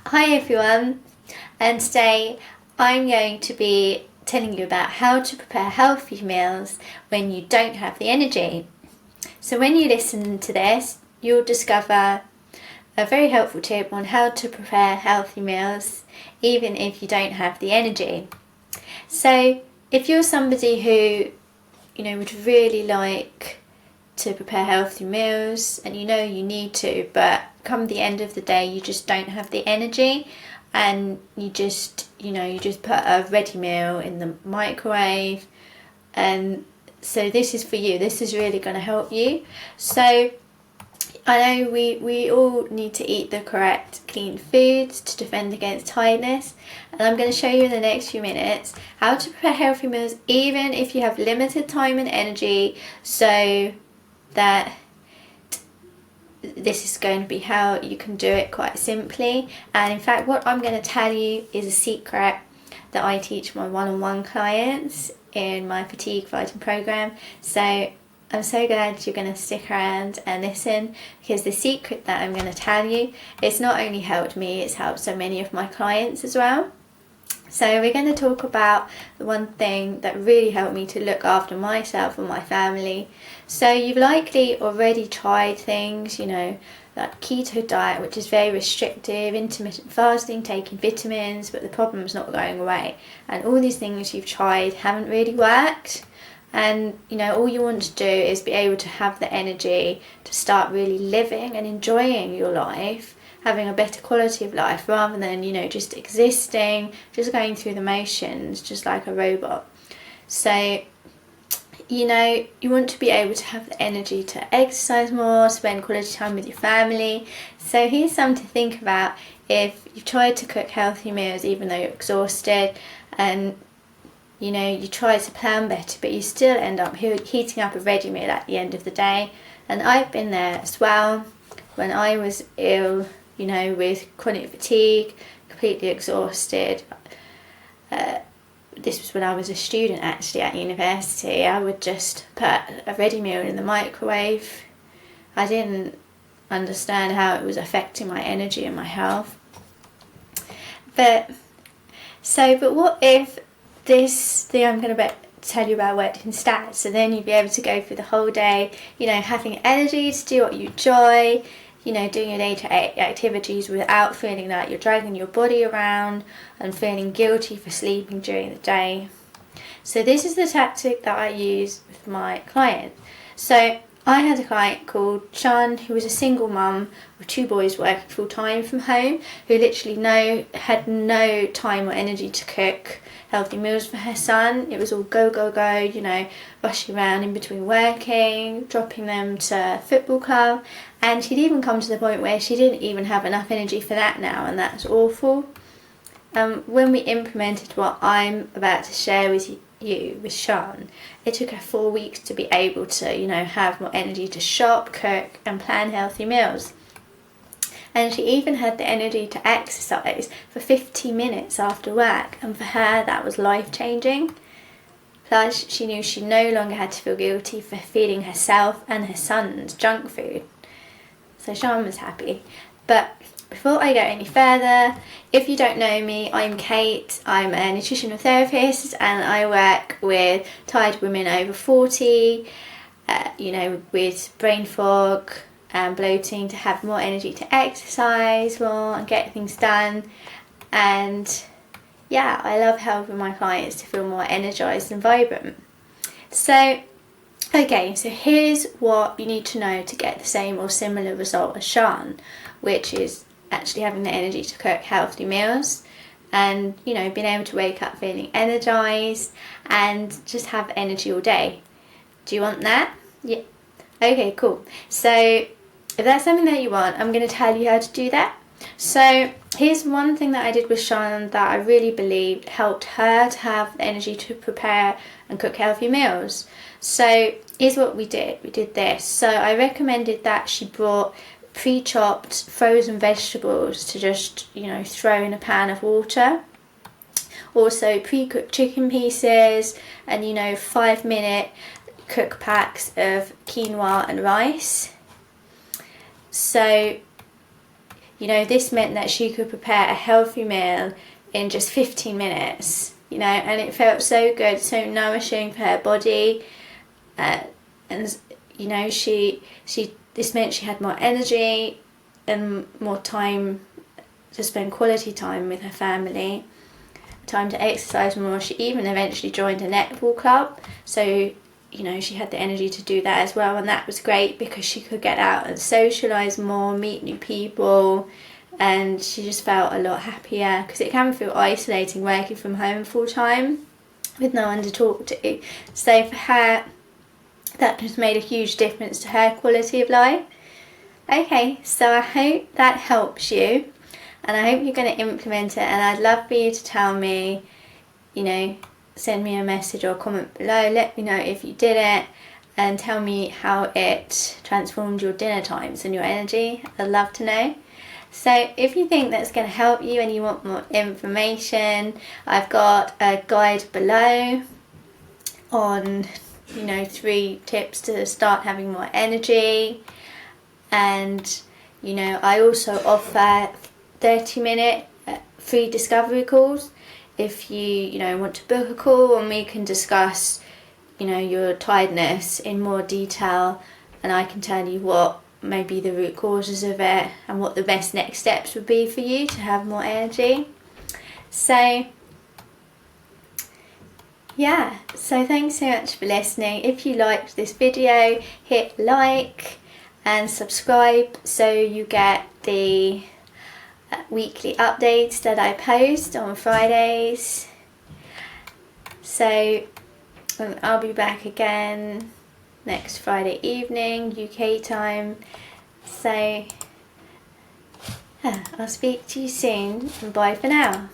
Hi everyone, and today I'm going to be telling you about how to prepare healthy meals when you don't have the energy. So when you listen to this, you'll discover a very helpful tip on how to prepare healthy meals even if you don't have the energy. So if you're somebody who would really like to prepare healthy meals and you need to, but come the end of the day you just don't have the energy and you just put a ready meal in the microwave, and so this is for you. This is really going to help you. So I know we all need to eat the correct clean foods to defend against tiredness, and I'm going to show you in the next few minutes how to prepare healthy meals even if you have limited time and energy, so that this is going to be how you can do it quite simply. And in fact, what I'm going to tell you is a secret that I teach my one-on-one clients in my fatigue fighting program. So I'm so glad you're going to stick around and listen, because the secret that I'm going to tell you, it's not only helped me, it's helped so many of my clients as well. So we're going to talk about the one thing that really helped me to look after myself and my family. So you've likely already tried things, like keto diet, which is very restrictive, intermittent fasting, taking vitamins, but the problem's not going away. And all these things you've tried haven't really worked. And all you want to do is be able to have the energy to start really living and enjoying your life, having a better quality of life, rather than just existing, just going through the motions, just like a robot. So you want to be able to have the energy to exercise more, spend quality time with your family. So here's something to think about if you've tried to cook healthy meals even though you're exhausted, and you try to plan better, but you still end up heating up a ready meal at the end of the day. And I've been there as well when I was ill, with chronic fatigue, completely exhausted. This was when I was a student actually at university. I would just put a ready meal in the microwave. I didn't understand how it was affecting my energy and my health. But what if this thing I'm going to tell you about worked instead? So then you'd be able to go through the whole day, having energy to do what you enjoy, doing your day-to-day activities without feeling like you're dragging your body around and feeling guilty for sleeping during the day. So this is the tactic that I use with my client. So I had a client called Sean, who was a single mum with 2 boys working full-time from home, who literally had no time or energy to cook healthy meals for her son. It was all go, go, go, rushing around in between working, dropping them to football club. And she'd even come to the point where she didn't even have enough energy for that now, and that's awful. When we implemented what I'm about to share with you with Sean, it took her 4 weeks to be able to, have more energy to shop, cook and plan healthy meals. And she even had the energy to exercise for 50 minutes after work, and for her that was life-changing. Plus, she knew she no longer had to feel guilty for feeding herself and her sons junk food. So Sean was happy. But before I go any further, if you don't know me, I'm Kate. I'm a nutritional therapist and I work with tired women over 40, with brain fog and bloating, to have more energy to exercise more and get things done. And yeah, I love helping my clients to feel more energized and vibrant. So here's what you need to know to get the same or similar result as Sean, which is actually having the energy to cook healthy meals and, being able to wake up feeling energized and just have energy all day. Do you want that? Yeah. Okay, cool. So if that's something that you want, I'm going to tell you how to do that. So here's one thing that I did with Sean that I really believed helped her to have the energy to prepare and cook healthy meals. So here's what we did. We did this. So I recommended that she brought pre-chopped frozen vegetables to just, throw in a pan of water. Also pre-cooked chicken pieces and, 5-minute cook packs of quinoa and rice. So you know, this meant that she could prepare a healthy meal in just 15 minutes, you know, and it felt so good, so nourishing for her body. And, you know, this meant she had more energy and more time to spend quality time with her family, time to exercise more. She even eventually joined a netball club, so you know, she had the energy to do that as well, and that was great because she could get out and socialise more, meet new people, and she just felt a lot happier, because it can feel isolating working from home full time with no one to talk to. So for her, that just made a huge difference to her quality of life. Okay, so I hope that helps you, and I hope you're going to implement it, and I'd love for you to tell me, you know, send me a message or a comment below, let me know if you did it, and tell me how it transformed your dinner times and your energy. I'd love to know. So if you think that's going to help you and you want more information, I've got a guide below on, you know, 3 tips to start having more energy. And, you know, I also offer 30-minute free discovery calls. If you know, want to book a call and we can discuss, you know, your tiredness in more detail, and I can tell you what maybe the root causes of it and what the best next steps would be for you to have more energy. So yeah, so thanks so much for listening. If you liked this video, hit like and subscribe so you get the weekly updates that I post on Fridays. So I'll be back again next Friday evening, UK time. So I'll speak to you soon, and bye for now.